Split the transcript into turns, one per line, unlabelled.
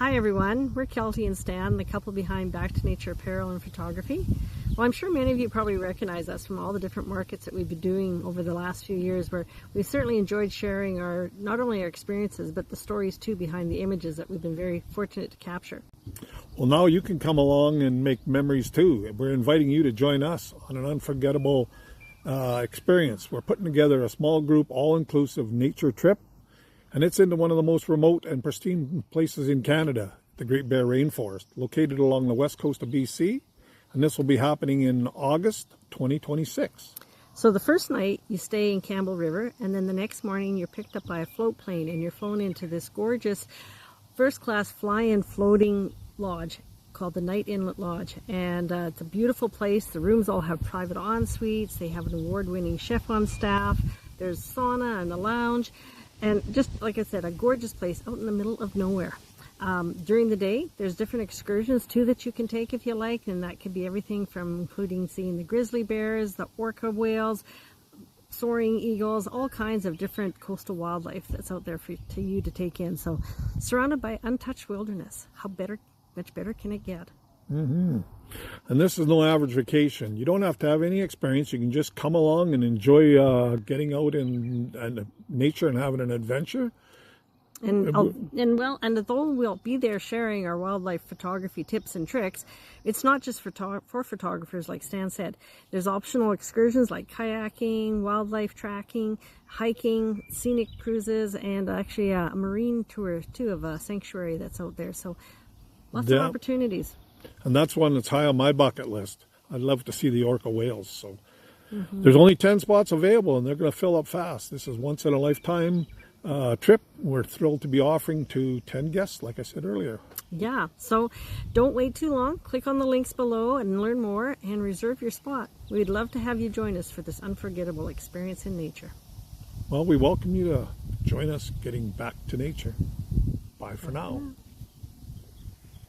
Hi everyone, we're Keltie and Stan, the couple behind Back to Nature Apparel and Photography. Well, I'm sure many of you probably recognize us from all the different markets that we've been doing over the last few years, where we've certainly enjoyed sharing not only our experiences, but the stories too behind the images that we've been very fortunate to capture.
Well, now you can come along and make memories too. We're inviting you to join us on an unforgettable experience. We're putting together a small group, all-inclusive nature trip, and it's into one of the most remote and pristine places in Canada, the Great Bear Rainforest, located along the west coast of BC, and this will be happening in August 2026.
So the first night you stay in Campbell River, and then the next morning you're picked up by a float plane and you're flown into this gorgeous first-class fly-in floating lodge called the Night Inlet Lodge. And it's a beautiful place. The rooms all have private en-suites. They have an award-winning chef on staff. There's sauna and a lounge. And just like I said, a gorgeous place out in the middle of nowhere. During the day, there's different excursions too that you can take if you like, and that could be everything from including seeing the grizzly bears, the orca whales, soaring eagles, all kinds of different coastal wildlife that's out there for you to take in. So surrounded by untouched wilderness, much better can it get?
Mm-hmm. And this is no average vacation. You don't have to have any experience. You can just come along and enjoy getting out in nature and having an adventure.
And although we'll be there sharing our wildlife photography tips and tricks, it's not just for photographers, like Stan said. There's optional excursions like kayaking, wildlife tracking, hiking, scenic cruises, and actually a marine tour too of a sanctuary that's out there. So lots of opportunities.
And that's one that's high on my bucket list. I'd love to see the orca whales. So there's only 10 spots available, and they're going to fill up fast. This is once in a lifetime trip. We're thrilled to be offering to 10 guests, like I said earlier.
Yeah, so don't wait too long. Click on the links below and learn more and reserve your spot. We'd love to have you join us for this unforgettable experience in nature.
Well, we welcome you to join us getting back to nature. Bye for now.